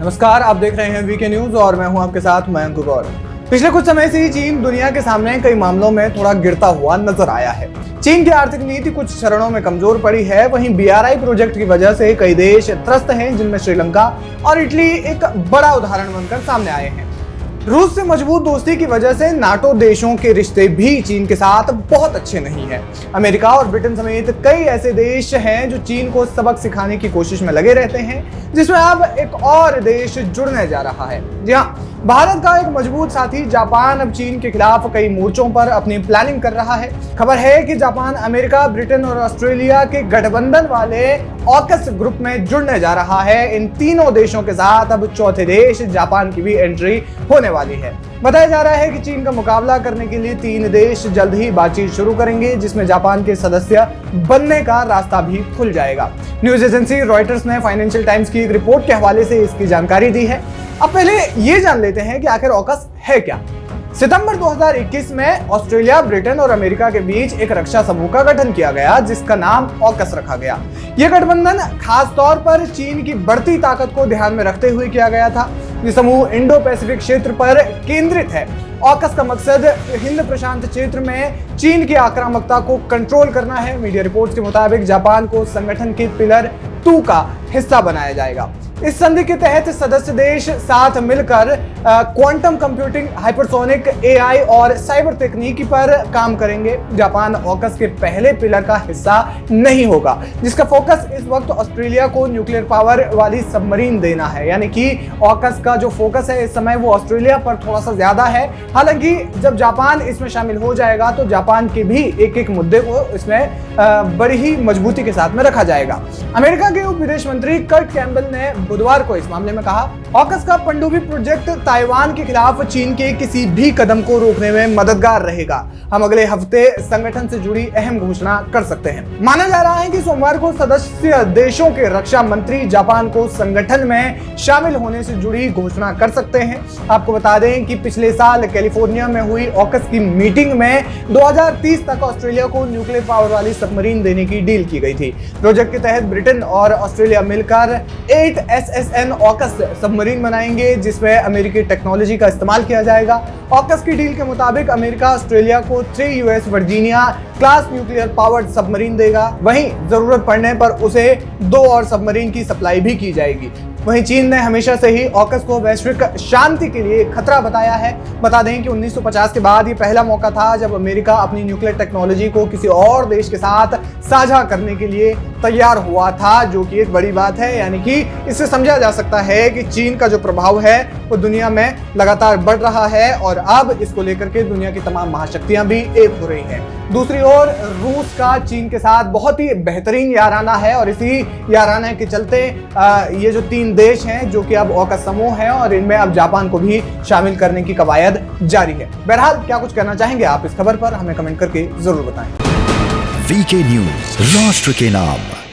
नमस्कार, आप देख रहे हैं वीके न्यूज और मैं हूं आपके साथ मयंक गौर। पिछले कुछ समय से ही चीन दुनिया के सामने कई मामलों में थोड़ा गिरता हुआ नजर आया है। चीन की आर्थिक नीति कुछ चरणों में कमजोर पड़ी है। वहीं BRI प्रोजेक्ट की वजह से कई देश त्रस्त हैं, जिनमें श्रीलंका और इटली एक बड़ा उदाहरण बनकर सामने आए हैं। रूस से मजबूत दोस्ती की वजह से नाटो देशों के रिश्ते भी चीन के साथ बहुत अच्छे नहीं हैं। अमेरिका और ब्रिटेन समेत कई ऐसे देश हैं जो चीन को सबक सिखाने की कोशिश में लगे रहते हैं, जिसमें अब एक और देश जुड़ने जा रहा है। जी हाँ, भारत का एक मजबूत साथी जापान अब चीन के खिलाफ कई मोर्चों पर अपनी प्लानिंग कर रहा है। खबर है कि जापान अमेरिका, ब्रिटेन और ऑस्ट्रेलिया के गठबंधन वाले ऑकस ग्रुप में जुड़ने जा रहा है। इन तीनों देशों के साथ अब चौथे देश जापान की भी एंट्री होने वाली है। बताया जा रहा है कि चीन का मुकाबला करने के लिए 3 देश जल्द ही बातचीत शुरू करेंगे, जिसमें जापान के सदस्य बनने का रास्ता भी खुल जाएगा। न्यूज एजेंसी रॉयटर्स ने फाइनेंशियल टाइम्स की एक रिपोर्ट के हवाले से इसकी जानकारी दी है। अब पहले ये जान लेते हैं कि आखिर ऑकस है क्या। सितंबर 2021 में ऑस्ट्रेलिया, ब्रिटेन और अमेरिका के बीच एक रक्षा समूह का गठन किया गया, जिसका नाम ऑकस रखा गया। यह गठबंधन खास तौर पर चीन की बढ़ती ताकत को ध्यान में रखते हुए किया गया था। ये समूह इंडो पैसिफिक क्षेत्र पर केंद्रित है। ऑकस का मकसद हिंद प्रशांत क्षेत्र में चीन की आक्रामकता को कंट्रोल करना है। मीडिया रिपोर्ट्स के मुताबिक जापान को संगठन के पिलर 2 का हिस्सा बनाया जाएगा। इस संधि के तहत सदस्य देश साथ मिलकर क्वांटम कंप्यूटिंग, हाइपरसोनिक AI और साइबर तकनीकी पर काम करेंगे। जापान ऑकस के पहले पिलर का हिस्सा नहीं होगा, जिसका फोकस इस वक्त ऑस्ट्रेलिया को न्यूक्लियर पावर वाली सबमरीन देना है। यानी कि ऑकस का जो फोकस है इस समय वो ऑस्ट्रेलिया पर थोड़ा सा ज्यादा है। हालांकि जब जापान इसमें शामिल हो जाएगा तो जापान के भी एक मुद्दे को इसमें बड़ी ही मजबूती के साथ में रखा जाएगा। अमेरिका के उप विदेश मंत्री कर्ट कैम्बल ने बुधवार को इस मामले में कहा, ऑकस का पनडुब्बी प्रोजेक्ट ताइवान के खिलाफ चीन के किसी भी कदम को रोकने में मददगार रहेगा। हम अगले हफ्ते संगठन से जुड़ी अहम घोषणा कर सकते हैं। माना जा रहा है कि सोमवार को सदस्य देशों के रक्षा मंत्री जापान को संगठन में शामिल होने से जुड़ी घोषणा कर सकते हैं। आपको बता दें कि पिछले साल कैलिफोर्निया में हुई ऑकस की मीटिंग में 2030 तक ऑस्ट्रेलिया को न्यूक्लियर पावर वाली सबमरीन देने की डील की गई थी। प्रोजेक्ट के तहत ब्रिटेन और ऑस्ट्रेलिया मिलकर 8 SSN ऑकस सबमरीन बनाएंगे, जिसमें अमेरिकी टेक्नोलॉजी का इस्तेमाल किया जाएगा। ऑकस की डील के मुताबिक अमेरिका ऑस्ट्रेलिया को 3 US Virginia class nuclear powered submarine देगा। वहीं जरूरत पड़ने पर उसे 2 और सबमरीन की सप्लाई भी की जाएगी। वहीं चीन ने हमेशा से ही ऑकस को वैश्विक शांति के लिए खतरा बताया है। बता दें कि 1950 के बाद ये पहला मौका था जब अमेरिका अपनी न्यूक्लियर टेक्नोलॉजी को किसी और देश के साथ साझा करने के लिए तैयार हुआ था, जो कि एक बड़ी बात है। यानी कि इससे समझा जा सकता है कि चीन का जो प्रभाव है वो दुनिया में लगातार बढ़ रहा है और अब इसको लेकर के दुनिया की तमाम महाशक्तियां भी एक हो रही हैं। दूसरी ओर रूस का चीन के साथ बहुत ही बेहतरीन याराना है और इसी याराना के चलते ये जो 3 देश हैं जो कि अब ऑकस समूह है और इनमें अब जापान को भी शामिल करने की कवायद जारी है। बहरहाल क्या कुछ कहना चाहेंगे आप इस खबर पर, हमें कमेंट करके जरूर बताएं। वीके न्यूज, राष्ट्र के नाम।